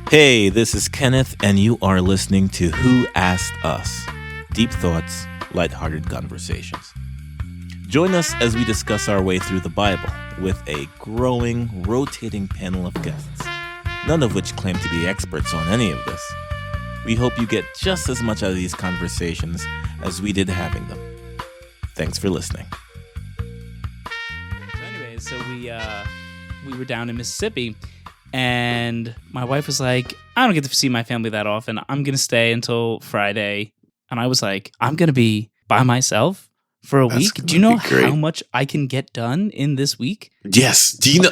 Hey, this is Kenneth, and you are listening to Who Asked Us? Deep thoughts, lighthearted conversations. Join us as we discuss our way through the Bible with a growing, rotating panel of guests, none of which claim to be experts on any of this. We hope you get just as much out of these conversations as we did having them. Thanks for listening. So anyways, we were down in Mississippi, and my wife was like, I don't get to see my family that often. I'm going to stay until Friday. And I was like, I'm going to be by myself for a week. Do you know how much I can get done in this week? Yes. Do you know,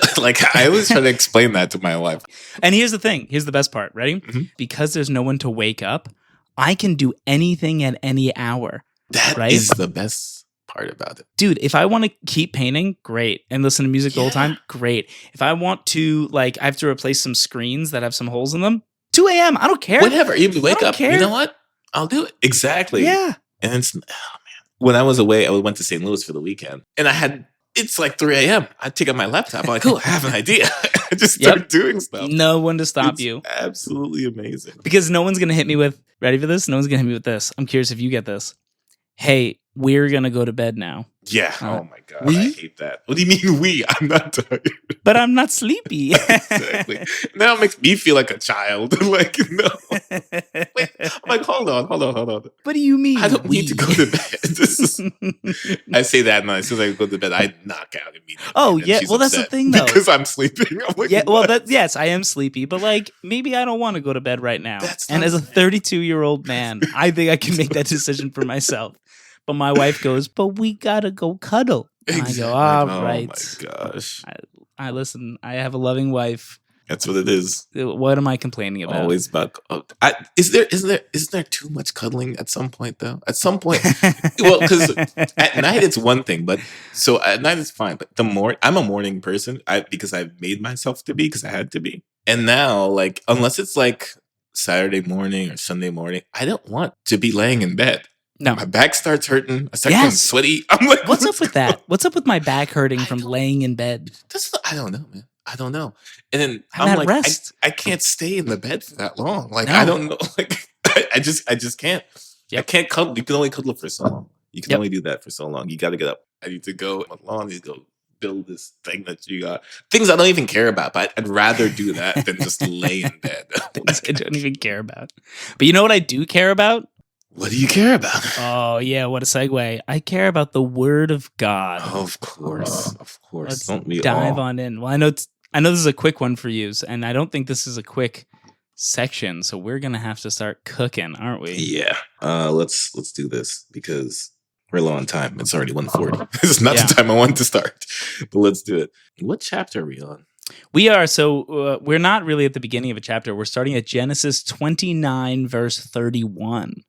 I always try to explain that to my wife. And here's the thing. Here's the best part. Ready? Mm-hmm. Because there's no one to wake up, I can do anything at any hour. That is the best part about it. Dude, if I want to keep painting, great. And listen to music the whole time, great. If I want to, I have to replace some screens that have some holes in them, 2 a.m., I don't care. Whatever. You wake up, you know what? I'll do it. Exactly. Yeah. And it's, when I was away, I went to St. Louis for the weekend, and it's like 3 a.m. I take out my laptop. I'm like, I have an idea. I just start doing stuff. No one to stop you. Absolutely amazing. Because no one's going to hit me with, ready for this? No one's going to hit me with this. I'm curious if you get this. Hey, we're going to go to bed now. Yeah. Oh my God. I hate that. What do you mean we? I'm not tired. But I'm not sleepy. Exactly. Now it makes me feel like a child. No. Wait, I'm like, hold on. What do you mean? I don't need to go to bed. I say that, and as soon as I go to bed, I knock out immediately. Oh, yeah. Well, that's the thing, though. Because I'm sleeping. I'm like, yeah, well, yes, I am sleepy. But, maybe I don't want to go to bed right now. And as a 32-year-old man, I think I can make that decision for myself. But my wife goes, but we gotta go cuddle. Exactly. I go, all right. Oh my gosh. I listen. I have a loving wife. That's what it is. What am I complaining about? Always about. Isn't there too much cuddling at some point though? At some point, well, because at night it's one thing, but so at night it's fine. But I'm a morning person. Because I've made myself to be because I had to be. And now, unless it's Saturday morning or Sunday morning, I don't want to be laying in bed. No. My back starts hurting. I start getting sweaty. I'm like, what's up with that? What's up with my back hurting from laying in bed? I don't know, man. I don't know. And then I'm like, rest. I can't stay in the bed for that long. No. I don't know. I just can't. Yep. I can't cuddle. You can only cuddle for so long. You can only do that for so long. You got to get up. I need to go along. I need to go build this thing that you got. Things I don't even care about, but I'd rather do that than just lay in bed. Things I don't even care about. But you know what I do care about? What do you care about? Oh, yeah, what a segue. I care about the Word of God. Oh, of course. Let's dive on in. Well, I know this is a quick one for you, and I don't think this is a quick section, so we're going to have to start cooking, aren't we? Yeah. Let's do this, because we're low on time. It's already 1:40. This is not the time I wanted to start, but let's do it. What chapter are we on? We are, we're not really at the beginning of a chapter. We're starting at Genesis 29, verse 31.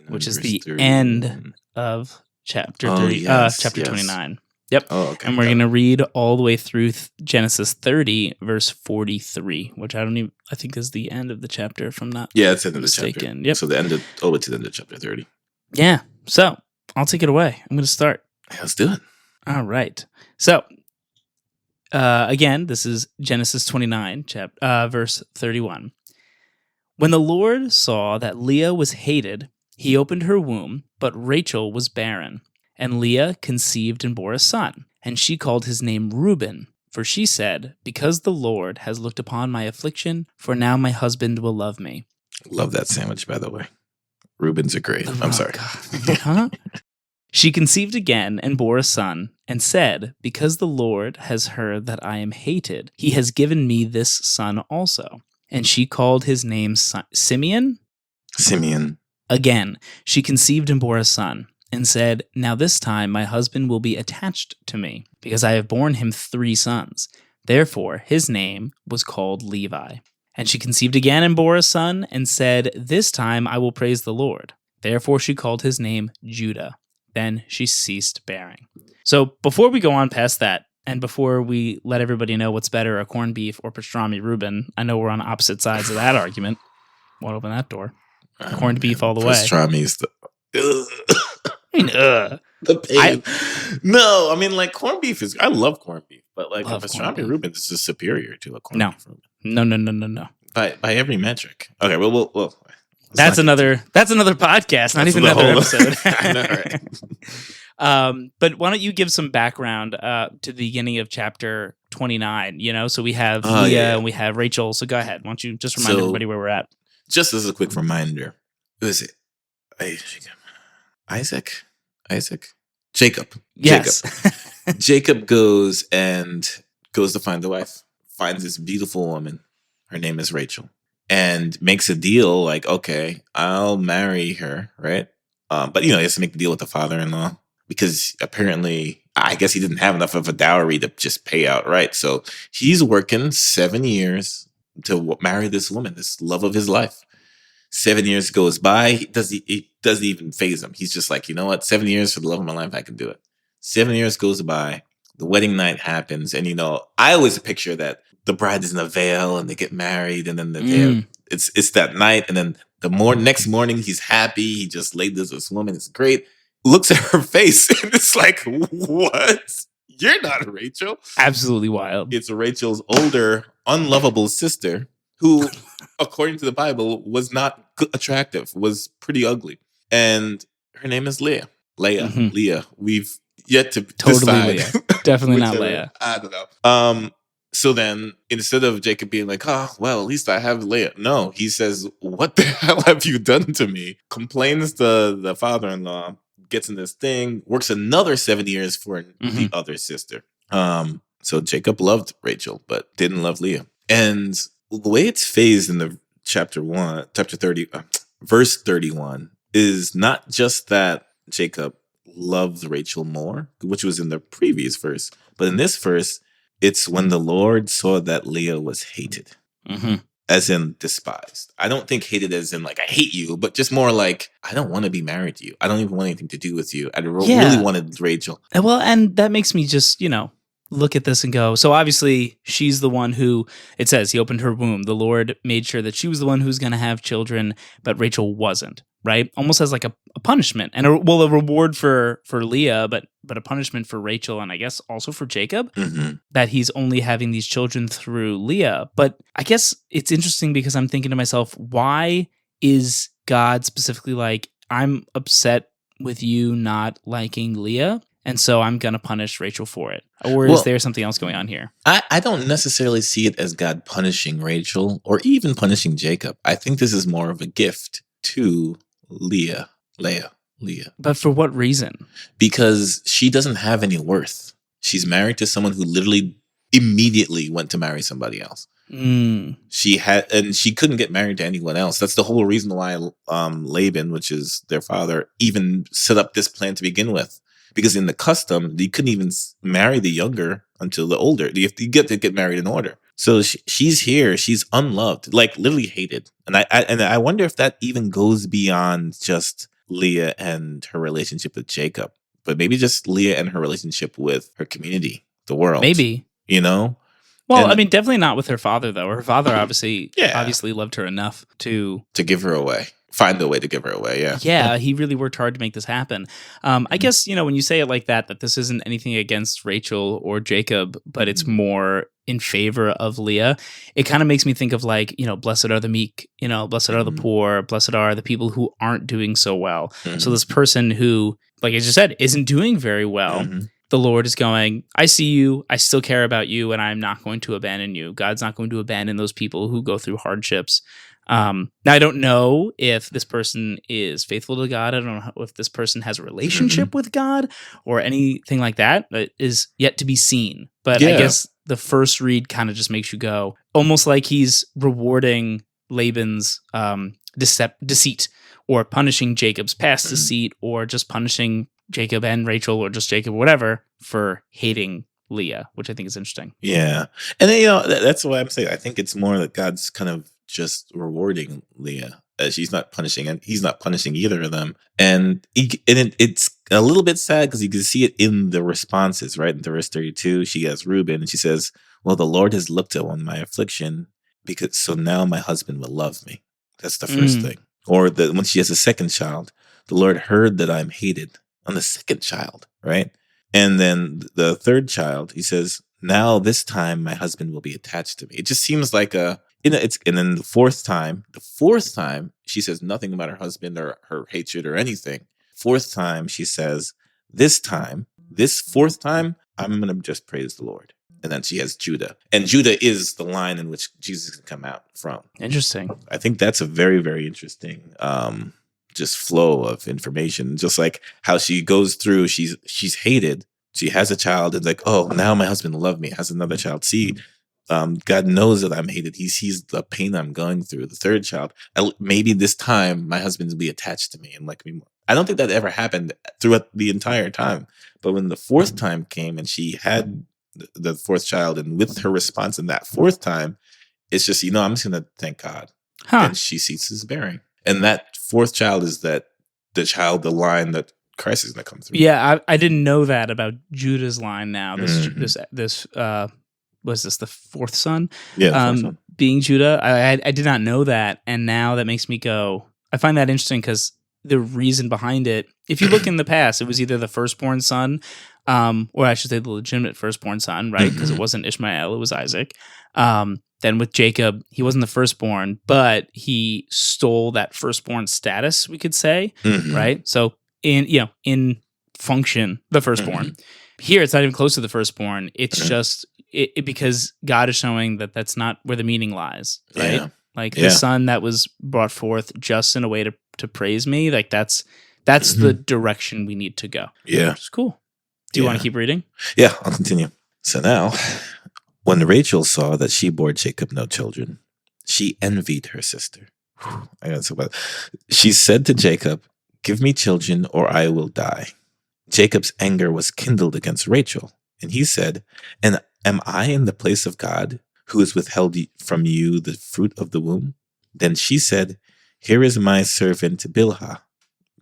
Which is the 31. End of chapter 29. Yep. Oh, okay. And we're going to read all the way through Genesis 30, verse 43, which I think is the end of the chapter, if I'm not it's the end of the mistaken. chapter. Yep. So the end of chapter 30. Yeah. So I'll take it away. I'm going to start. Let's do it. All right. So again, this is Genesis 29, verse 31. When the Lord saw that Leah was hated, he opened her womb, but Rachel was barren. And Leah conceived and bore a son, and she called his name Reuben, for she said, because the Lord has looked upon my affliction, for now my husband will love me. Love that sandwich, by the way. Reubens are great. I'm sorry. Huh? She conceived again and bore a son, and said, because the Lord has heard that I am hated, he has given me this son also. And she called his name Simeon. Again, she conceived and bore a son, and said, now this time my husband will be attached to me, because I have borne him 3 sons. Therefore his name was called Levi. And she conceived again and bore a son, and said, this time I will praise the Lord. Therefore she called his name Judah. Then she ceased bearing. So before we go on past that, and before we let everybody know what's better, a corned beef or pastrami Reuben, I know we're on opposite sides of that argument. Won't open that door. Corned beef all the way. Pastrami's the pain. Corned beef is. I love corned beef, but a pastrami Reuben is just superior to a corned beef Reuben. No. by every metric. Okay, well That's another podcast, not even another episode. I know, right? But why don't you give some background to the beginning of chapter 29? So we have Leah and we have Rachel. So go ahead. Why don't you just remind everybody where we're at? Just as a quick reminder, who is it? Isaac? Jacob. Yes. Jacob goes to find the wife, finds this beautiful woman. Her name is Rachel. And makes a deal like, okay, I'll marry her, right? But he has to make the deal with the father-in-law because apparently, I guess he didn't have enough of a dowry to just pay out, right? So he's working 7 years to marry this woman, this love of his life. 7 years goes by. It doesn't even faze him. He's just like, you know what? 7 years for the love of my life, I can do it. 7 years goes by. The wedding night happens, and I always picture that the bride is in a veil and they get married, and then it's that night, and then next morning he's happy. He just laid this woman. It's great. Looks at her face and it's like, what? You're not Rachel. Absolutely wild. It's Rachel's older, unlovable sister who, according to the Bible, was not attractive, was pretty ugly, and her name is Leah. Leah. We've yet to decide. Leah. Definitely not Leah. I don't know. So then, instead of Jacob being like, oh, well, at least I have Leah. No, he says, what the hell have you done to me? Complains to the father-in-law, gets in this thing, works another 7 years for the other sister. So Jacob loved Rachel, but didn't love Leah. And the way it's phased in the chapter 30, verse 31, is not just that Jacob loved Rachel more, which was in the previous verse, but in this verse, it's when the Lord saw that Leah was hated, as in despised. I don't think hated as in like, I hate you, but just more like, I don't want to be married to you. I don't even want anything to do with you. I really wanted Rachel. Well, and that makes me just, look at this and go, so obviously she's the one who, it says he opened her womb. The Lord made sure that she was the one who's going to have children, but Rachel wasn't, right? Almost as like a punishment and a reward for Leah, but a punishment for Rachel and I guess also for Jacob, that he's only having these children through Leah. But I guess it's interesting because I'm thinking to myself, why is God specifically like, I'm upset with you not liking Leah, and so I'm going to punish Rachel for it? Or is there something else going on here? I don't necessarily see it as God punishing Rachel or even punishing Jacob. I think this is more of a gift to Leah. But for what reason? Because she doesn't have any worth. She's married to someone who literally immediately went to marry somebody else. She couldn't get married to anyone else. That's the whole reason why Laban, which is their father, even set up this plan to begin with. Because in the custom, you couldn't even marry the younger until the older. You have to get married in order. So she's here. She's unloved, like literally hated. And I wonder if that even goes beyond just Leah and her relationship with Jacob, but maybe just Leah and her relationship with her community, the world. Maybe. Well, I mean, definitely not with her father, though. Her father obviously loved her enough to give her away. Find a way to give her away, yeah. Yeah, he really worked hard to make this happen. I guess, when you say it like that this isn't anything against Rachel or Jacob, but it's more in favor of Leah, it kind of makes me think of like, blessed are the meek, blessed are the poor, blessed are the people who aren't doing so well. So this person who, like I just said, isn't doing very well, the Lord is going, I see you, I still care about you, and I'm not going to abandon you. God's not going to abandon those people who go through hardships. Now, I don't know if this person is faithful to God. I don't know if this person has a relationship with God or anything like that. That is yet to be seen. But I guess the first read kind of just makes you go, almost like he's rewarding Laban's deceit, or punishing Jacob's past deceit, or just punishing Jacob and Rachel, or just Jacob, or whatever, for hating Leah, which I think is interesting. Yeah. And then, that's why I'm saying I think it's more that God's kind of just rewarding Leah. She's not punishing, and he's not punishing either of them. And it's a little bit sad because you can see it in the responses, right? In verse 32, she has Reuben, and she says, well, the Lord has looked on my affliction, so now my husband will love me. That's the first thing. Or when she has a second child, the Lord heard that I'm hated on the second child, right? And then the third child, he says, now this time my husband will be attached to me. It just seems like And then the fourth time, she says nothing about her husband or her hatred or anything. Fourth time, she says, this fourth time, I'm going to just praise the Lord. And then she has Judah. And Judah is the line in which Jesus can come out from. Interesting. I think that's a very, very interesting just flow of information. Just like how she goes through, she's hated. She has a child and like, oh, now my husband loved me. Has another child. See, God knows that I'm hated. He sees the pain I'm going through. The third child, maybe this time my husband will be attached to me and like me more. I don't think that ever happened throughout the entire time. But when the fourth time came and she had the fourth child, and with her response in that fourth time, it's just, I'm just going to thank God. And she ceases bearing. And that fourth child is the line that Christ is going to come through. Yeah, I didn't know that about Judah's line now. This was this the fourth son? Yeah, the fourth son. Being Judah. I did not know that. And now that makes me go, I find that interesting because the reason behind it, if you look in the past, it was either the firstborn son, or I should say the legitimate firstborn son, right? Because it wasn't Ishmael, it was Isaac. Then with Jacob, he wasn't the firstborn, but he stole that firstborn status, we could say, right? So in function, the firstborn. Here, it's not even close to the firstborn. It's just because God is showing that that's not where the meaning lies, right? Yeah. Like the son that was brought forth just in a way to praise me, like that's the direction we need to go. Yeah. Which is cool. Do you want to keep reading? Yeah, I'll continue. So now, when Rachel saw that she bore Jacob no children, she envied her sister. I gotta talk about it. She said to Jacob, "Give me children or I will die." Jacob's anger was kindled against Rachel, and he said, "And am I in the place of God, who has withheld from you the fruit of the womb?" Then she said, "Here is my servant Bilhah.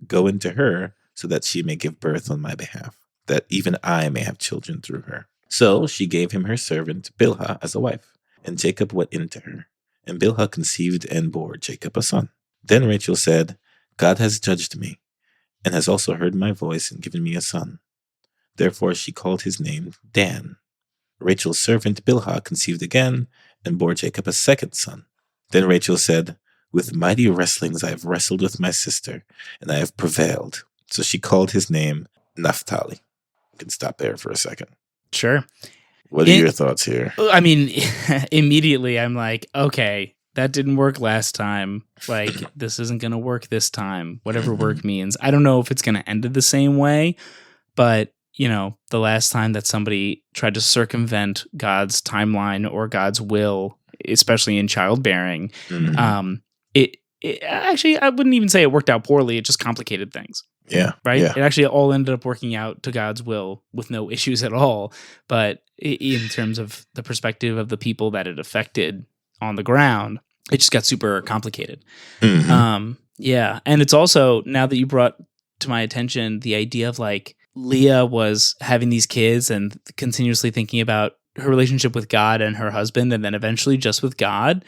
Go into her so that she may give birth on my behalf, that even I may have children through her." So she gave him her servant Bilhah as a wife, and Jacob went into her. And Bilhah conceived and bore Jacob a son. Then Rachel said, "God has judged me, and has also heard my voice and given me a son." Therefore she called his name Dan. Rachel's servant Bilhah conceived again, and bore Jacob a second son. Then Rachel said, "With mighty wrestlings I have wrestled with my sister, and I have prevailed." So she called his name Naphtali. You can stop there for a second. Sure. What are your thoughts here? I mean, immediately I'm like, okay, that didn't work last time. Like, this isn't going to work this time. Whatever work means. I don't know if it's going to end it the same way, but, the last time that somebody tried to circumvent God's timeline or God's will, especially in childbearing, it actually, I wouldn't even say it worked out poorly. It just complicated things. Yeah. Right? Yeah. It actually all ended up working out to God's will with no issues at all. But in terms of the perspective of the people that it affected on the ground, it just got super complicated. Yeah. And it's also, now that you brought to my attention the idea of like Leah was having these kids and continuously thinking about her relationship with God and her husband, and then eventually just with God.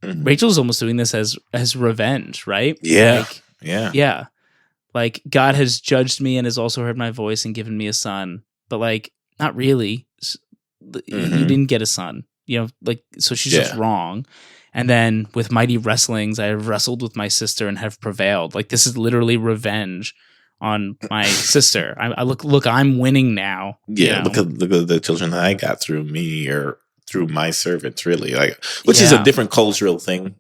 Rachel's almost doing this as revenge, right? Yeah. Yeah. Like, God has judged me and has also heard my voice and given me a son. But, like, not really. You didn't get a son. So she's just wrong. And then with mighty wrestlings, I have wrestled with my sister and have prevailed. Like, this is literally revenge on my sister. I look, I'm winning now. Yeah, look at the children that I got through me or through my servants, really. Like, which is a different cultural thing,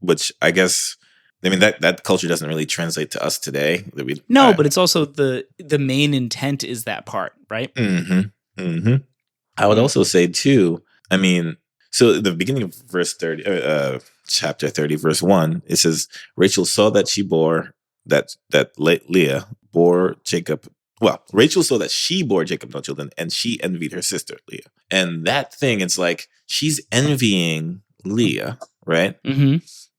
which I guess... I mean, that culture doesn't really translate to us today. But it's also the main intent is that part, right? I would also say, too, I mean, so the beginning of verse 30, chapter 30, verse 1, it says, Rachel saw that she bore, that Leah bore Jacob. Well, Rachel saw that she bore Jacob no children, and she envied her sister, Leah. And that thing, it's like, she's envying Leah, right?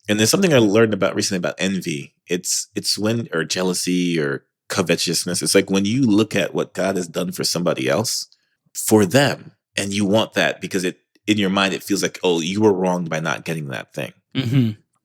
And there's something I learned recently about envy. It's when, or jealousy or covetousness. It's like when you look at what God has done for somebody else, for them, and you want that because in your mind, it feels like, oh, you were wronged by not getting that thing.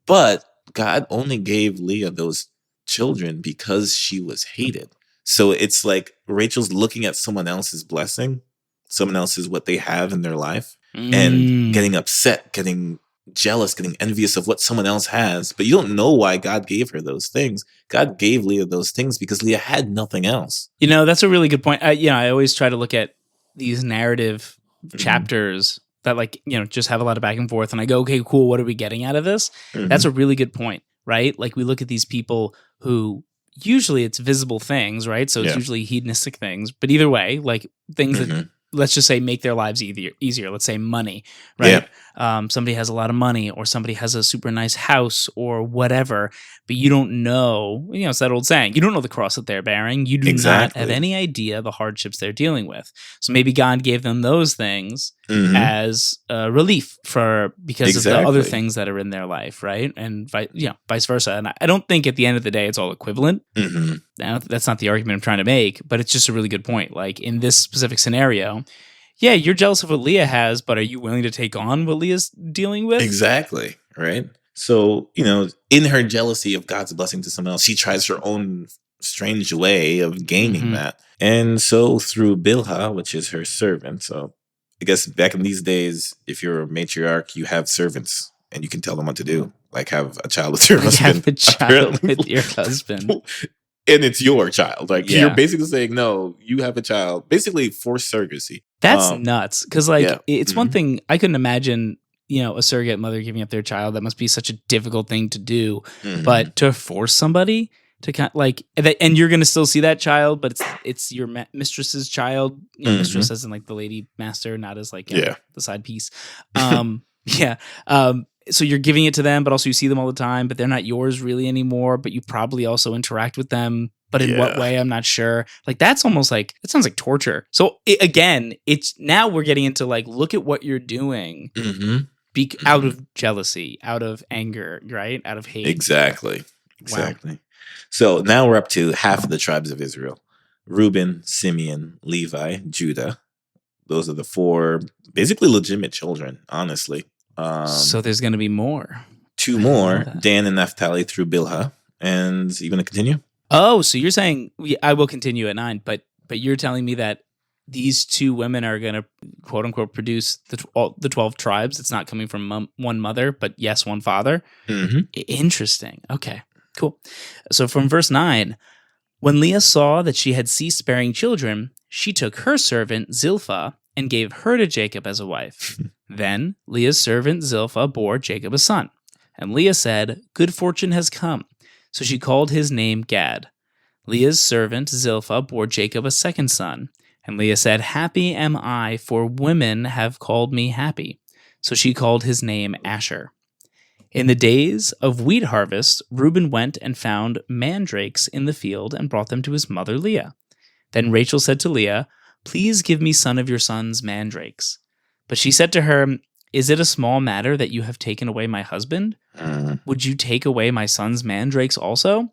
But God only gave Leah those children because she was hated. So it's like Rachel's looking at someone else's blessing, someone else's what they have in their life, and getting upset, getting jealous, getting envious of what someone else has, but you don't know why God gave her those things. God gave Leah those things because Leah had nothing else. That's a really good point. I always try to look at these narrative chapters that just have a lot of back and forth, and I go, okay, cool, what are we getting out of this? That's a really good point, right? Like, we look at these people who usually it's visible things, right? So it's usually hedonistic things, but either way, like things that, let's just say, make their lives easier. Let's say money, right? Somebody has a lot of money, or somebody has a super nice house or whatever, but you don't know, it's that old saying, you don't know the cross that they're bearing. You do not have any idea the hardships they're dealing with. So maybe God gave them those things as relief because of the other things that are in their life, right? And vice versa. And I don't think at the end of the day it's all equivalent. That's not the argument I'm trying to make, but it's just a really good point. Like, in this specific scenario, yeah, you're jealous of what Leah has, but are you willing to take on what Leah's dealing with? Exactly, right? So, in her jealousy of God's blessing to someone else, she tries her own strange way of gaining that. And so through Bilhah, which is her servant, so I guess back in these days, if you're a matriarch, you have servants and you can tell them what to do. Like, have a child with your husband. Have a child with your husband. And it's your child. Like, you're basically saying, no, you have a child. Basically, forced surrogacy. That's nuts. Because, it's one thing, I couldn't imagine, a surrogate mother giving up their child. That must be such a difficult thing to do. But to force somebody to kind of, and you're going to still see that child, but it's your mistress's child. Mistress as in the lady master, not as the side piece. So you're giving it to them, but also you see them all the time, but they're not yours really anymore, but you probably also interact with them. But in what way, I'm not sure. That's almost it sounds like torture. So it's now we're getting into look at what you're doing out of jealousy, out of anger, right? Out of hate. Exactly. Wow. So now we're up to half of the tribes of Israel: Reuben, Simeon, Levi, Judah. Those are the 4 basically legitimate children, honestly. So there's going to be more. 2 more, Dan and Naphtali through Bilhah. And you going to continue? Oh, so you're saying I will continue at 9, but you're telling me that these 2 women are going to, quote unquote, produce the 12 tribes. It's not coming from one mother, but yes, one father. Interesting. Okay, cool. So from verse 9, when Leah saw that she had ceased bearing children, she took her servant Zilpah and gave her to Jacob as a wife. Then Leah's servant Zilpah bore Jacob a son. And Leah said, "Good fortune has come." So she called his name Gad. Leah's servant Zilpah bore Jacob a second son. And Leah said, "Happy am I, for women have called me happy." So she called his name Asher. In the days of wheat harvest, Reuben went and found mandrakes in the field and brought them to his mother Leah. Then Rachel said to Leah, "Please give me some of your son's mandrakes." But she said to her, "Is it a small matter that you have taken away my husband? Would you take away my son's mandrakes also?"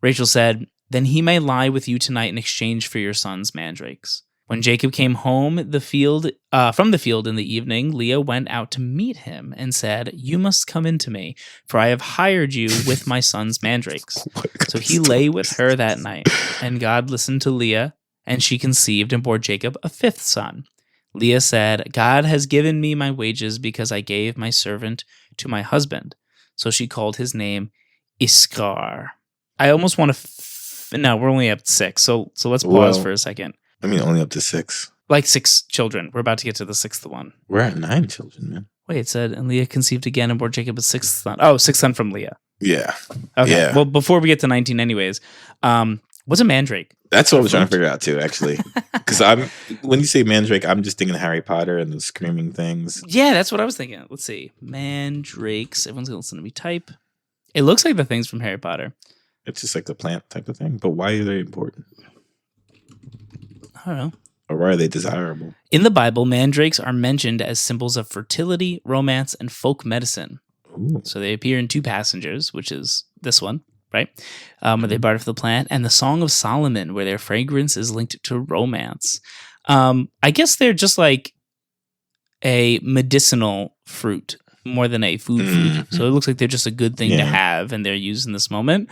Rachel said, "Then he may lie with you tonight in exchange for your son's mandrakes." When Jacob came home from the field in the evening, Leah went out to meet him and said, "You must come in to me, for I have hired you with my son's mandrakes." So he lay with her that night, and God listened to Leah, and she conceived and bore Jacob a 5th son. Leah said, "God has given me my wages because I gave my servant to my husband." So she called his name Iskar. I almost want to... No, we're only up to 6, so let's pause for a second. I mean, only up to 6. 6 children. We're about to get to the 6th one. We're at 9 children, man. Wait, it said, and Leah conceived again and bore Jacob a 6th son. Oh, 6th son from Leah. Yeah. Okay. Yeah. Well, before we get to 19 anyways, what's a mandrake? That's what I was trying to figure out too, actually. Because when you say mandrake, I'm just thinking Harry Potter and the screaming things. Yeah, that's what I was thinking. Let's see. Mandrakes. Everyone's going to listen to me type. It looks like the things from Harry Potter. It's just like the plant type of thing. But why are they important? I don't know. Or why are they desirable? In the Bible, mandrakes are mentioned as symbols of fertility, romance, and folk medicine. Ooh. So they appear in 2 passages, which is this one, right? Where they barter for the plant, and the Song of Solomon, where their fragrance is linked to romance. I guess they're just like a medicinal fruit more than a food fruit. So it looks like they're just a good thing to have, and they're used in this moment.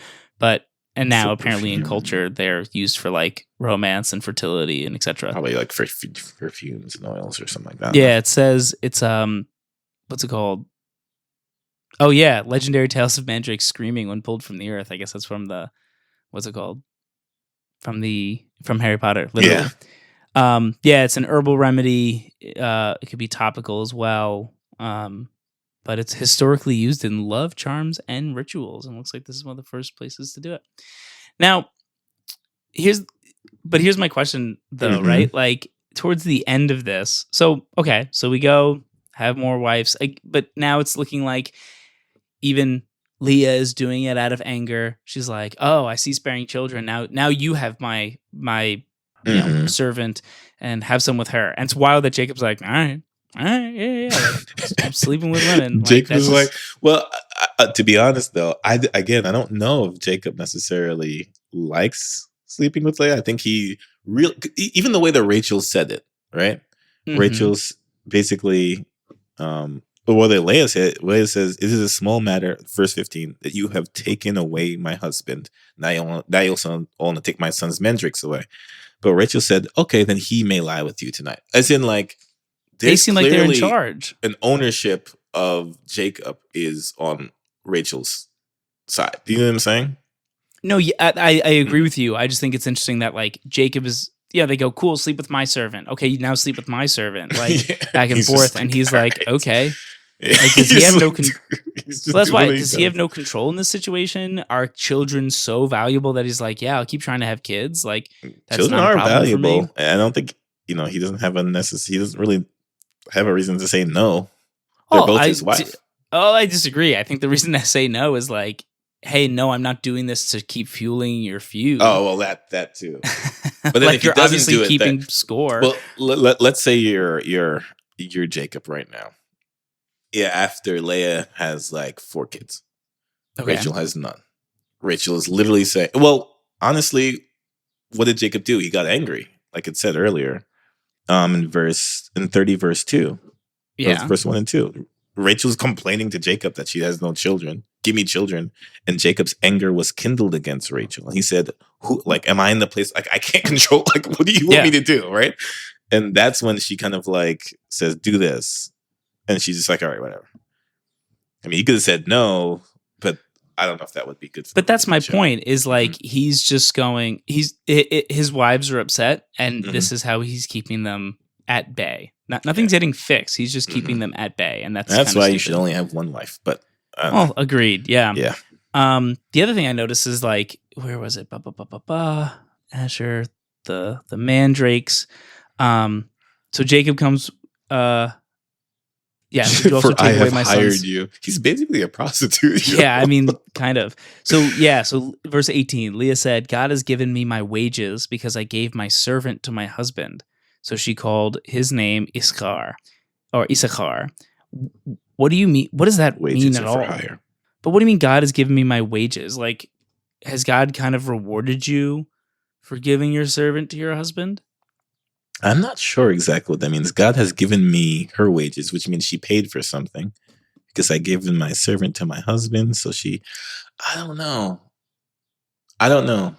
And now apparently in culture, they're used for romance and fertility and etc. Probably perfumes and oils or something like that. Yeah, it says it's what's it called? Oh yeah, legendary tales of mandrake screaming when pulled from the earth. I guess that's from the what's it called? From Harry Potter, literally. Yeah, it's an herbal remedy. It could be topical as well. But it's historically used in love charms and rituals, and looks like this is one of the first places to do it. Now, here's my question though, Mhm. right? Like towards the end of this, so we go have more wives, but now it's looking like even Leah is doing it out of anger. She's like, "Oh, I see sparing children. Now you have my Mhm. servant and have some with her." And it's wild that Jacob's like, "All right, yeah, like, keep sleeping with women." Like Jacob that's is like, just well, to be honest though, again, I don't know if Jacob necessarily likes sleeping with Leah. I think he even the way that Rachel said it, right? mhm. Rachel's basically, but what Leah says, "It is a small matter," verse 15, "that you have taken away my husband. Now you also want to take my son's mandrakes away." But Rachel said, "Okay, then he may lie with you tonight." As in, like, They there's seem like they're in clearly charge. an ownership of Jacob is on Rachel's side. Do you know what I'm saying? No, yeah, I agree with you. I just think it's interesting that like Jacob is they go, "Cool, sleep with my servant." Okay, you now sleep with my servant. Like Yeah, back and he's just forth, and like, he's all like, right. "Okay." Yeah, Like, does he he's have no like, con- he's Well, just that's doing why. what he Does he have does. no control in this situation? Are children so valuable that he's like, yeah, I'll keep trying to have kids? Like, that's Children not a are problem for me. valuable, and I don't think he doesn't have a necessity. He doesn't really have a reason to say no. They're Oh, both his wife. I disagree. I think the reason I say no is like, hey, no, I'm not doing this to keep fueling your feud. Oh well, that too. But then if Like, he you're doesn't obviously do it, that keeping score. well, let's say you're Jacob right now. Yeah, after Leah has like 4 kids, Okay. Rachel has none. Rachel is literally saying, well, honestly, what did Jacob do? He got angry, like it said earlier, in 30 verse 2. That was Yeah. verse 1 and 2. Rachel's complaining to Jacob that she has no children. Give me children. And Jacob's anger was kindled against Rachel. And he said, "Who, like, am I in the place? Like, I can't control, like, what do you want Yeah. me to do?" Right. And that's when she kind of like says, "Do this." And she's just like, "All right, whatever." I mean, he could have said no, but I don't know if that would be good for the But that's my relationship. point is like, he's just going, his wives are upset, and Mhm. this is how he's keeping them at bay. Nothing's getting fixed. He's just keeping Mhm. them at bay. And that's That's kind of why you should stupid. only have one wife. But I don't know. Well, agreed. Yeah. Yeah. The other thing I noticed is like, where was it? Asher, the mandrakes. So Jacob comes. Yeah. Did you also For I take away have my hired son's? you. He's basically a prostitute. Yeah, I mean, kind of. So yeah. So verse 18, Leah said, "God has given me my wages because I gave my servant to my husband." So she called his name Iskar or Issachar. What do you mean? What does that mean Wages at are for all? hire. But what do you mean God has given me my wages? Like, has God kind of rewarded you for giving your servant to your husband? I'm not sure exactly what that means. God has given me her wages, which means she paid for something because I gave my servant to my husband. So I don't know. I don't know.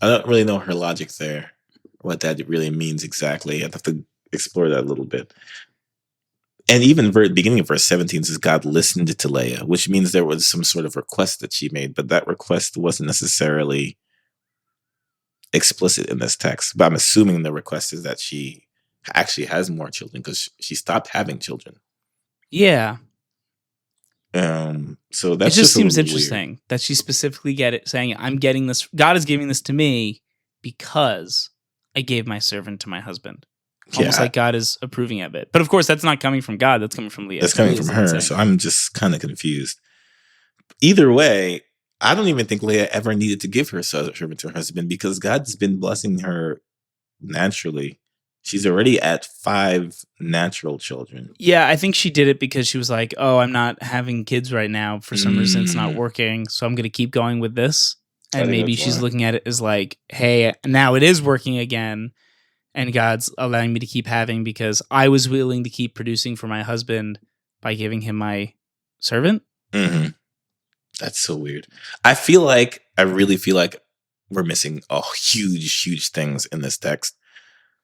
I don't really know her logic there, what that really means exactly. I'd have to explore that a little bit. And even beginning of verse 17 says God listened to Leah, which means there was some sort of request that she made, but that request wasn't necessarily explicit in this text. But I'm assuming the request is that she actually has more children because she stopped having children. Yeah. So It that's just just a seems little weird. interesting that she specifically saying, I'm getting this, God is giving this to me because I gave my servant to my husband. Almost Yeah, like God is approving of it. But of course, that's not coming from God. That's coming from Leah. that's coming Leah's from the one her. saying So it. I'm just kind of confused. Either way, I don't even think Leah ever needed to give her servant to her husband because God's been blessing her naturally. She's already at 5 natural children. Yeah, I think she did it because she was like, oh, I'm not having kids right now. For some reason, it's not working. So I'm going to keep going with this. I And think maybe that's she's why. looking at it as like, hey, now it is working again. And God's allowing me to keep having because I was willing to keep producing for my husband by giving him my servant. Mm-hmm. That's so weird. I really feel like we're missing huge things in this text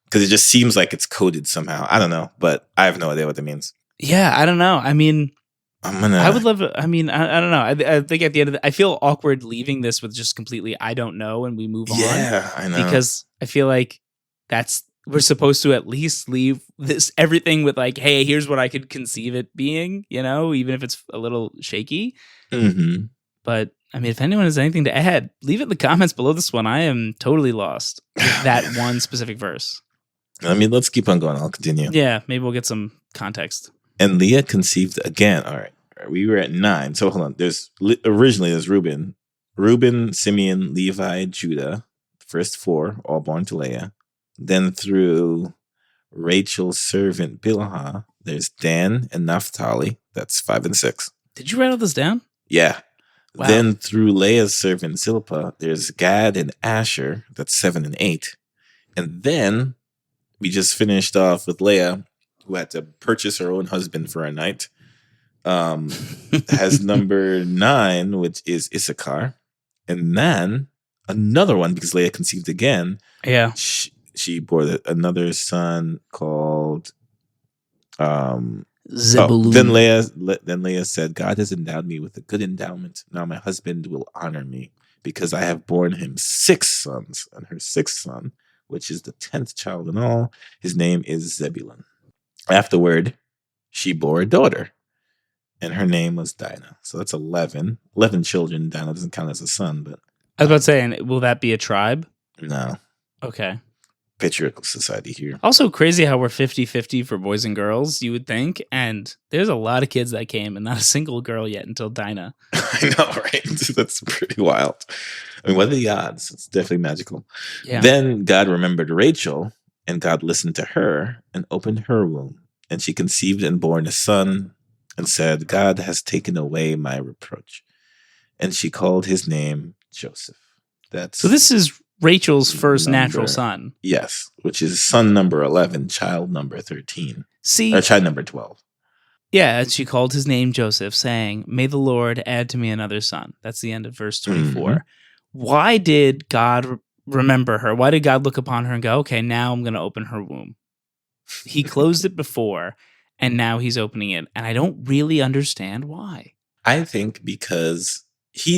because it just seems like it's coded somehow. I don't know, but I have no idea what that means. Yeah, I don't know. I mean, I would love. I mean, I don't know. I think at the end of I feel awkward leaving this with just completely I don't know, and we move on. Yeah, I know. Because I feel like we're supposed to at least leave this everything with like, hey, here's what I could conceive it being. Even if it's a little shaky. Mm-hmm. But I mean, if anyone has anything to add, leave it in the comments below this one. I am totally lost with that one specific verse. I mean, let's keep on going. I'll continue. Yeah, maybe we'll get some context. And Leah conceived again. All right. We were at 9. So hold on. Originally there's Reuben, Simeon, Levi, Judah. The first 4, all born to Leah. Then through Rachel's servant Bilhah, there's Dan and Naphtali. That's 5 and 6. Did you write all this down? Yeah. Wow. Then through Leah's servant Zilpah, there's Gad and Asher. That's 7 and 8. And then we just finished off with Leah, who had to purchase her own husband for a night. Has number 9, which is Issachar. And then another one, because Leah conceived again. Yeah. She bore another son called Zebulun. Then Leah said, God has endowed me with a good endowment. Now my husband will honor me because I have borne him 6 sons. And her 6th son, which is the 10th child in all, his name is Zebulun. Afterward, she bore a daughter, and her name was Dinah. So that's 11. 11 children. Dinah doesn't count as a son, but... I was about to say, and will that be a tribe? No. Okay. Patriarchal society here. Also crazy how we're 50-50 for boys and girls, you would think. And there's a lot of kids that came and not a single girl yet until Dinah. I know, right? That's pretty wild. I mean, what are the odds? It's definitely magical. Yeah. Then God remembered Rachel, and God listened to her and opened her womb. And she conceived and bore a son and said, God has taken away my reproach. And she called his name Joseph. So this is Rachel's first natural son. Yes, which is son number 11, child number 13. See, or child number 12. Yeah, and she called his name Joseph, saying, may the Lord add to me another son. That's the end of verse 24. Mm-hmm. Why did God remember her? Why did God look upon her and go, okay, now I'm going to open her womb? He closed it before, and now he's opening it. And I don't really understand why. I think because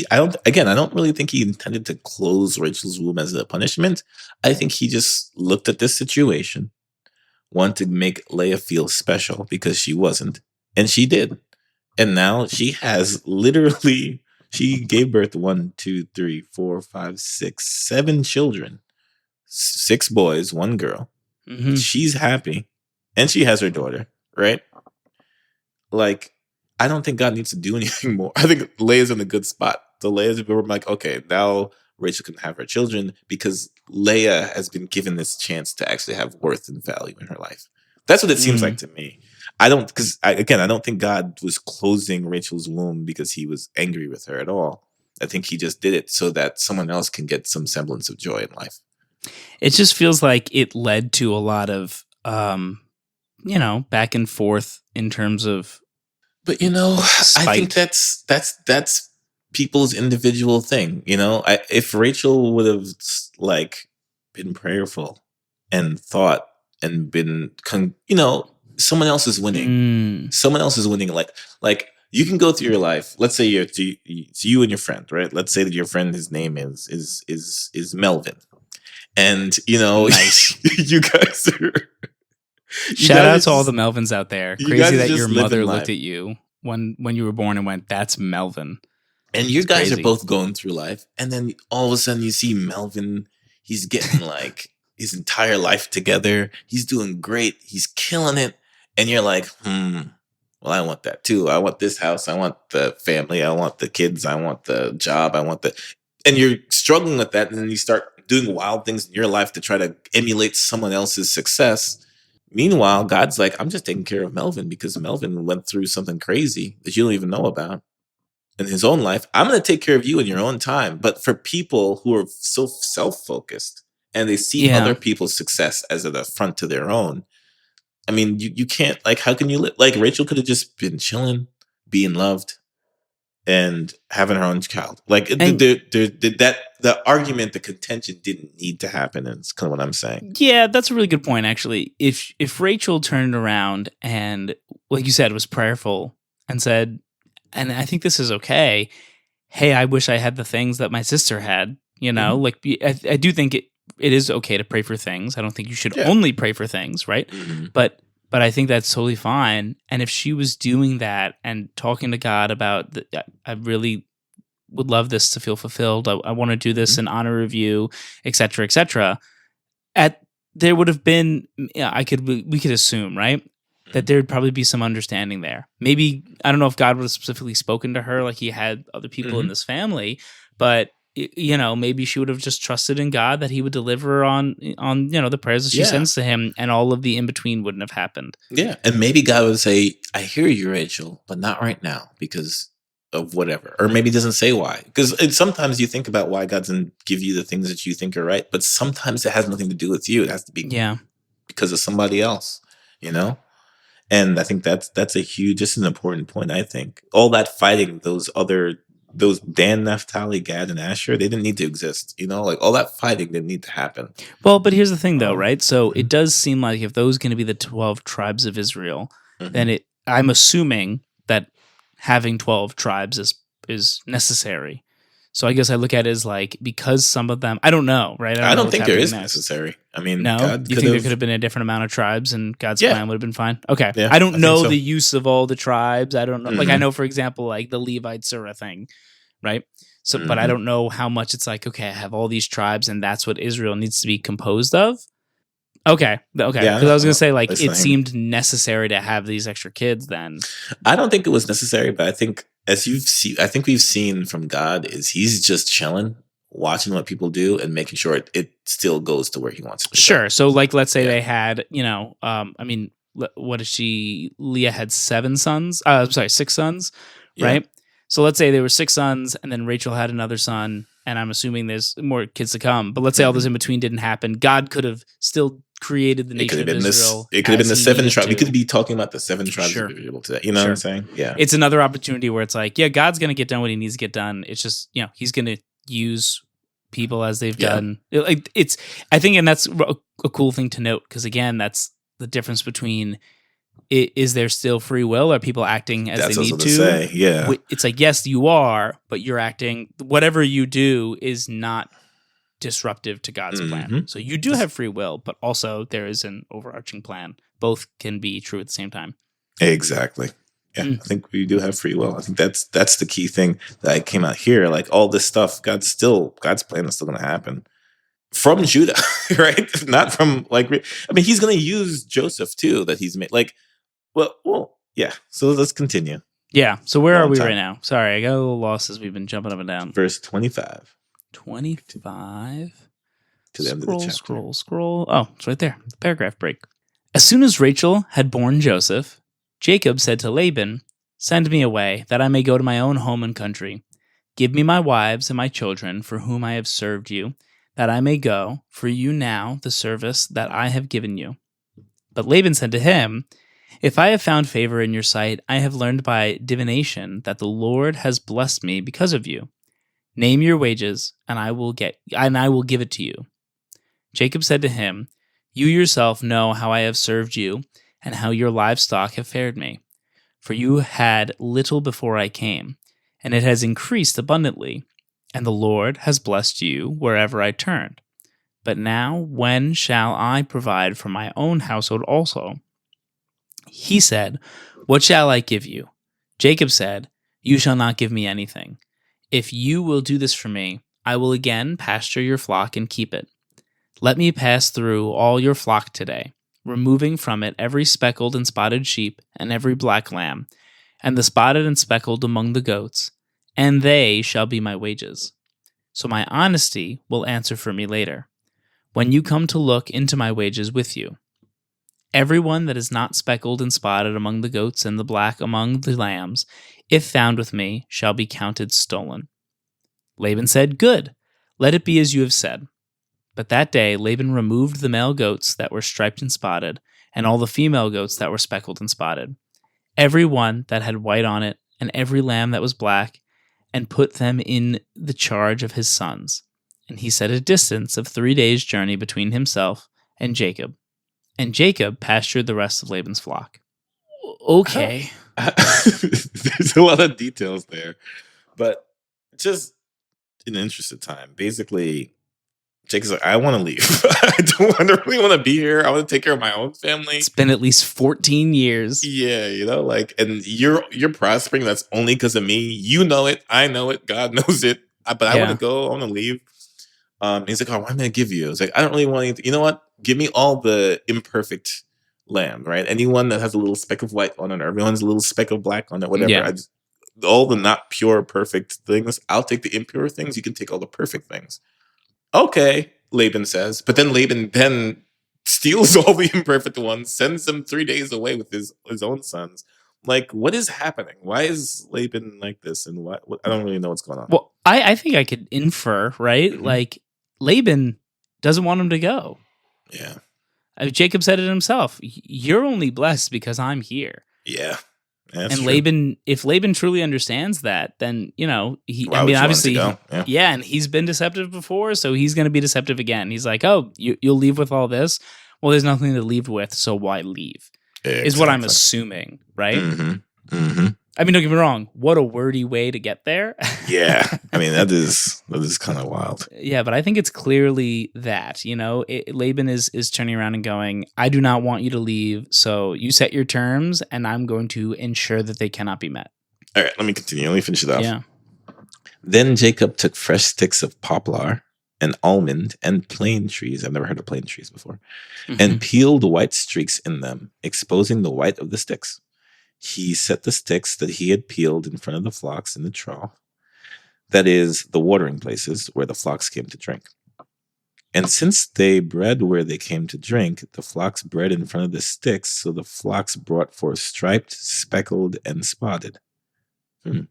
I don't really think he intended to close Rachel's womb as a punishment. I think he just looked at this situation, wanted to make Leah feel special because she wasn't, and she did. And now she has she gave birth to 1, 2, 3, 4, 5, 6, 7 children, 6 boys, 1 girl. Mm-hmm. She's happy, and she has her daughter, right? Like, I don't think God needs to do anything more. I think Leah's in a good spot. So Leah's like, okay, now Rachel can have her children because Leah has been given this chance to actually have worth and value in her life. That's what it seems like to me. I don't think God was closing Rachel's womb because he was angry with her at all. I think he just did it so that someone else can get some semblance of joy in life. It just feels like it led to a lot of, back and forth in terms of. But spite. I think that's people's individual thing. If Rachel would have been prayerful and thought and been, someone else is winning. Someone else is winning. Like you can go through your life. Let's say it's you and your friend, right? Let's say that your friend, his name is Melvin, and nice. You guys are. Shout out to all the Melvins out there. Crazy that your mother looked at you when you were born and went, "That's Melvin." And you guys are both going through life, and then all of a sudden you see Melvin. He's getting his entire life together. He's doing great. He's killing it. And you're like, well, I want that too. I want this house. I want the family. I want the kids. I want the job. And you're struggling with that. And then you start doing wild things in your life to try to emulate someone else's success. Meanwhile, God's like, I'm just taking care of Melvin because Melvin went through something crazy that you don't even know about in his own life. I'm going to take care of you in your own time. But for people who are so self-focused and they see other people's success as an affront to their own, I mean, you can't, how can you live? Rachel could have just been chilling, being loved, and having her own child. The argument, the contention didn't need to happen. And it's kind of what I'm saying. Yeah, that's a really good point, actually. If Rachel turned around and, like you said, was prayerful and said, and I think this is okay. Hey, I wish I had the things that my sister had. Like I do think it is okay to pray for things. I don't think you should Yeah. only pray for things, right? Mhm. But I think that's totally fine. And if she was doing that and talking to God about, I really would love this to feel fulfilled. I want to do this in honor of you, et cetera, et cetera. There would have been, we could assume, right, that there would probably be some understanding there. Maybe, I don't know if God would have specifically spoken to her like he had other people in this family, but maybe she would have just trusted in God that he would deliver on the prayers that she sends to him, and all of the in between wouldn't have happened. Yeah. And maybe God would say, I hear you, Rachel, but not right now because of whatever. Or maybe he doesn't say why. Because sometimes you think about why God doesn't give you the things that you think are right, but sometimes it has nothing to do with you. It has to be because of somebody else, And I think that's just an important point, I think. All that fighting, those Dan, Naphtali, Gad, and Asher, they didn't need to exist. Like all that fighting didn't need to happen. Well, but here's the thing though, right? So it does seem like if those are going to be the 12 tribes of Israel, then I'm assuming that having 12 tribes is necessary. So I guess I look at it as like, because some of them, I don't know, right? I don't think there is necessary. I mean, no, God you think there could have been a different amount of tribes and God's plan would have been fine? Okay. Yeah, I don't know so. the use of all the tribes. I don't know. Like I know, for example, like the Levites are a thing, right? So, but I don't know how much it's like, okay, I have all these tribes and that's what Israel needs to be composed of. Okay. Because I was going to say, like, it seemed necessary to have these extra kids then. I don't think it was necessary, but I think we've seen from God is he's just chilling, watching what people do and making sure it still goes to where he wants it to. Sure. So like, let's say they had, what is she? Leah had 6 sons, right? So let's say there were 6 sons and then Rachel had another son, and I'm assuming there's more kids to come. But let's say all this in between didn't happen. God could have still created the nation of Israel. It could have been the 7 tribes. We could be talking about the 7 tribes of Israel today. You know what I'm saying? Yeah. It's another opportunity where it's like, God's going to get done what he needs to get done. It's just, he's going to use people as they've done. I think, and that's a cool thing to note, because again, that's the difference between, is there still free will? Are people acting as they need to? Say. Yeah. It's like, yes, you are, but you're acting, whatever you do is not disruptive to God's plan. So you do have free will, but also there is an overarching plan. Both can be true at the same time. Exactly. Yeah, I think we do have free will. I think that's the key thing that came out here. Like all this stuff, God's plan is still going to happen from Judah, right? Not from he's going to use Joseph too. That he's made yeah. So let's continue. Yeah. So where are we right now? Sorry, I got a little lost as we've been jumping up and down. Verse 25. 25. To the end of the chapter. Scroll. Oh, it's right there. The paragraph break. As soon as Rachel had borne Joseph, Jacob said to Laban, "Send me away, that I may go to my own home and country. Give me my wives and my children, for whom I have served you, that I may go, for you now the service that I have given you." But Laban said to him, "If I have found favor in your sight, I have learned by divination that the Lord has blessed me because of you. Name your wages, and I will give it to you." Jacob said to him, "You yourself know how I have served you, and how your livestock have fared me. For you had little before I came, and it has increased abundantly, and the Lord has blessed you wherever I turned. But now when shall I provide for my own household also?" He said, "What shall I give you?" Jacob said, "You shall not give me anything. If you will do this for me, I will again pasture your flock and keep it. Let me pass through all your flock today, removing from it every speckled and spotted sheep and every black lamb, and the spotted and speckled among the goats, and they shall be my wages. So my honesty will answer for me later, when you come to look into my wages with you. Everyone that is not speckled and spotted among the goats and the black among the lambs, if found with me, shall be counted stolen." Laban said, "Good, let it be as you have said." But that day Laban removed the male goats that were striped and spotted, and all the female goats that were speckled and spotted, every one that had white on it, and every lamb that was black, and put them in the charge of his sons. And he set a distance of 3 days' journey between himself and Jacob. And Jacob pastured the rest of Laban's flock. Okay. There's a lot of details there, but just in the interest of time, basically, Jacob's like, I want to leave. I don't really want to be here. I want to take care of my own family. It's been at least 14 years. Yeah, like, and you're prospering. That's only because of me. You know it. I know it. God knows it. But I want to go. I want to leave. He's like, oh, what am I going to give you? It's like, I don't really want anything. You know what? Give me all the imperfect lamb, right? Anyone that has a little speck of white on it, or everyone's a little speck of black on it, whatever. Yeah. All the not pure, perfect things. I'll take the impure things. You can take all the perfect things. Okay, Laban says. But then Laban then steals all the imperfect ones, sends them 3 days away with his own sons. Like, what is happening? Why is Laban like this? And what I don't really know what's going on. Well, I think I could infer, right? Mhm. Like, Laban doesn't want him to go. Yeah. Jacob said it himself. You're only blessed because I'm here. Yeah. And true. Laban, if Laban truly understands that, then, you know, Why would you want obviously, to go? Yeah. and he's been deceptive before, so he's going to be deceptive again. He's like, oh, you'll leave with all this? Well, there's nothing to leave with, so why leave? Exactly. Is what I'm assuming, right? Mm-hmm. Mm-hmm. I mean, don't get me wrong. What a wordy way to get there. Yeah. I mean, that is kind of wild. Yeah, but I think it's clearly that, you know, Laban is turning around and going, I do not want you to leave, so you set your terms, and I'm going to ensure that they cannot be met. All right, let me continue. Let me finish it off. Yeah. Then Jacob took fresh sticks of poplar and almond and plane trees. I've never heard of plane trees before. Mm-hmm. And peeled white streaks in them, exposing the white of the sticks. He set the sticks that he had peeled in front of the flocks in the trough, that is, the watering places where the flocks came to drink. And since they bred where they came to drink, the flocks bred in front of the sticks, so the flocks brought forth striped, speckled, and spotted. And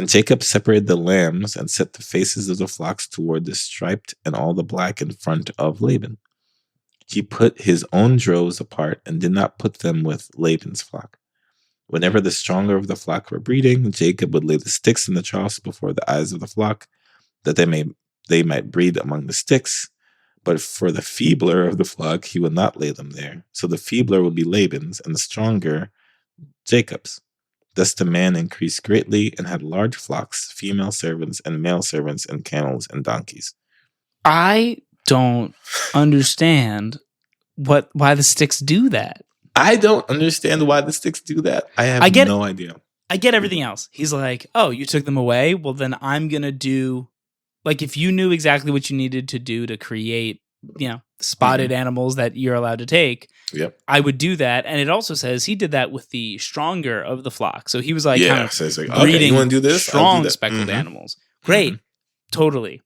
Jacob separated the lambs and set the faces of the flocks toward the striped and all the black in front of Laban. He put his own droves apart and did not put them with Laban's flock. Whenever the stronger of the flock were breeding, Jacob would lay the sticks in the troughs before the eyes of the flock, that they might breed among the sticks. But for the feebler of the flock, he would not lay them there. So the feebler would be Laban's, and the stronger Jacob's. Thus the man increased greatly and had large flocks, female servants and male servants, and camels and donkeys. I don't understand why the sticks do that. I don't understand why the sticks do that. I have no idea. I get everything else. He's like, oh, you took them away? Well, then I'm going to do... Like, if you knew exactly what you needed to do to create, you know, spotted animals that you're allowed to take, I would do that. And it also says he did that with the stronger of the flock. So he was like, kind of so it's like, breeding okay, you want to do this? strong speckled animals. Great. Totally.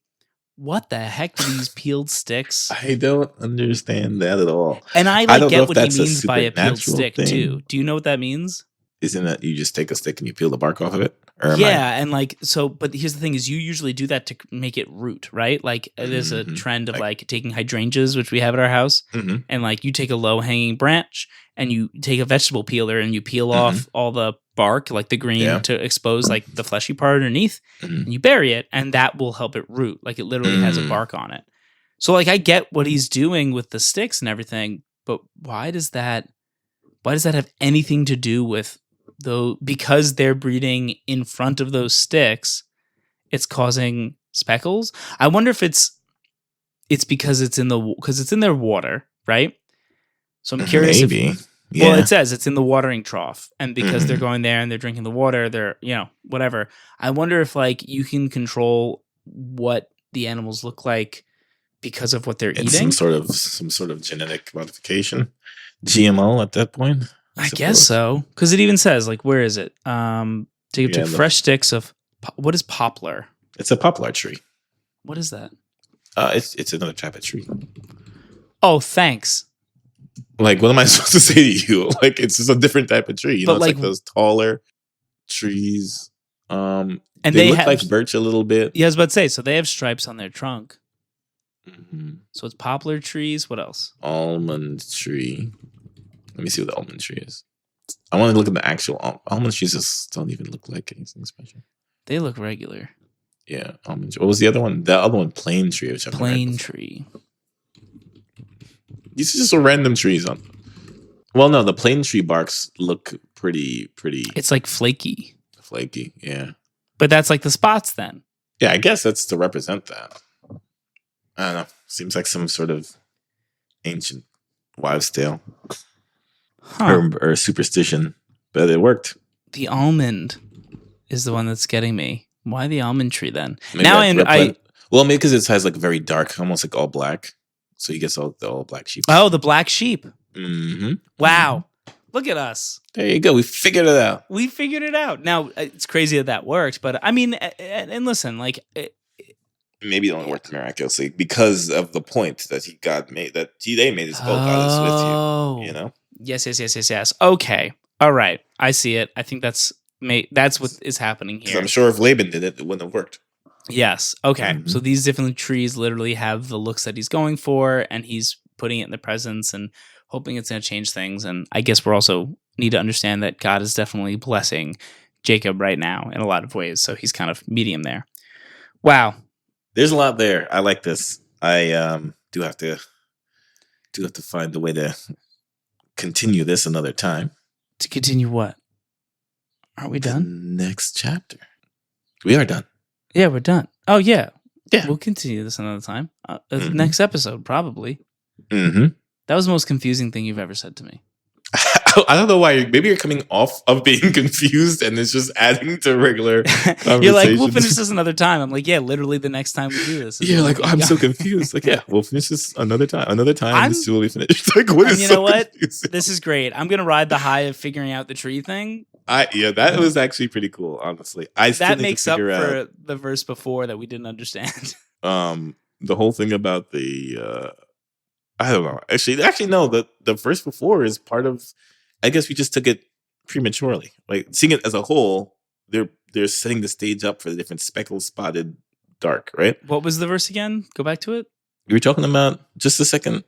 What the heck do these peeled sticks? I don't understand that at all. And I get what he means by a peeled stick, too. Do you know what that means? Isn't that you just take a stick and you peel the bark off of it? And like, so, but here's the thing is you usually do that to make it root, right? Like there's a trend of like taking hydrangeas, which we have at our house. And like you take a low hanging branch and you take a vegetable peeler and you peel off all the bark, like the green to expose like the fleshy part underneath and you bury it and that will help it root. Like it literally has a bark on it. So like, I get what he's doing with the sticks and everything, but why does that have anything to do with though, because they're breeding in front of those sticks, it's causing speckles? I wonder if it's because it's in their water, right? So I'm curious. Maybe. Well, it says it's in the watering trough, and because they're going there and they're drinking the water, they're whatever. I wonder if like you can control what the animals look like because of what they're eating. Some sort of genetic modification, GMO at that point. I guess so, because it even says like, where is it? Jacob took fresh sticks of what is poplar? It's a poplar tree. What is that? It's another type of tree. Oh, thanks. Like, what am I supposed to say to you? Like, it's just a different type of tree. You know, it's like those taller trees. And they look like birch a little bit. Yeah, I was about to say. So they have stripes on their trunk. So it's poplar trees. What else? Almond tree. Let me see what the almond tree is. I want to look at the actual almond trees. Just don't even look like anything special. They look regular. Yeah, almond tree. What was the other one? The other one, plane tree. Which plane tree. These are just random trees on. Well, no, the plane tree barks look pretty It's like flaky. flaky. Yeah. But that's like the spots then. Yeah, I guess that's to represent that. I don't know. Seems like some sort of ancient wives' tale or superstition, but it worked. The almond is the one that's getting me. Why the almond tree then? Maybe now well, maybe because it has like very dark, almost like all black. So he gets all the all black sheep. Oh, the black sheep. Mm-hmm. Wow. Look at us. There you go. We figured it out. We figured it out. Now, it's crazy that worked, but I mean, and listen, like... Maybe it only worked miraculously because of the point that he got made, that they made his God is with you, you know? Yes. Okay. All right. I see it. I think that's what is happening here. I'm sure if Laban did it, it wouldn't have worked. Yes. Okay. Mm-hmm. So these different trees literally have the looks that he's going for, and he's putting it in the presence and hoping it's going to change things. And I guess we're also need to understand that God is definitely blessing Jacob right now in a lot of ways. So he's kind of medium there. Wow. There's a lot there. I like this. I do have to find a way to continue this another time. To continue what? Aren't we done? Next chapter. We are done. Yeah, we're done. Oh, yeah. Yeah. We'll continue this another time. Mm-hmm. Next episode, probably. Mm-hmm. That was the most confusing thing you've ever said to me. I don't know why. Maybe you're coming off of being confused and it's just adding to regular conversations. You're like, we'll finish this another time. I'm like, yeah, literally the next time we do this. You're like, I'm so confused. Like, yeah, we'll finish this another time. Another time, this will be finished. Like, what is you know what? Confusing? This is great. I'm going to ride the high of figuring out the tree thing. That was actually pretty cool, honestly. That makes up for the verse before that we didn't understand. The whole thing about the... I don't know. Actually, no. The verse before is part of... I guess we just took it prematurely. Like, seeing it as a whole, they're setting the stage up for the different speckled, spotted, dark, right? What was the verse again? Go back to it. You were talking about just a second,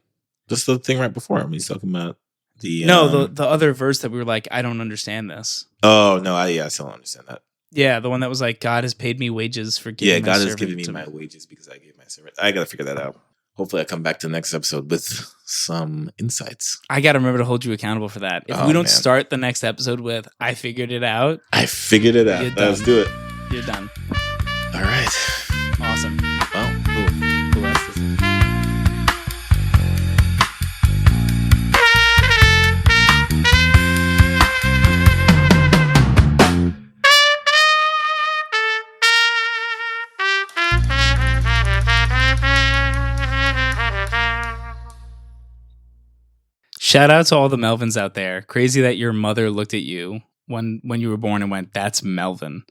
just the thing right before him. He's talking about the... the other verse that we were like, I don't understand this. Oh, no. I still don't understand that. Yeah, the one that was like, God has paid me wages for giving my servant. Yeah, God has given me my wages because I gave my servant. I got to figure that out. Hopefully I come back to the next episode with some insights. I got to remember to hold you accountable for that. If we don't start the next episode with, I figured it out. Let's do it. You're done. All right. Awesome. Well, who else is it? Shout out to all the Melvins out there. Crazy that your mother looked at you when you were born and went, "That's Melvin."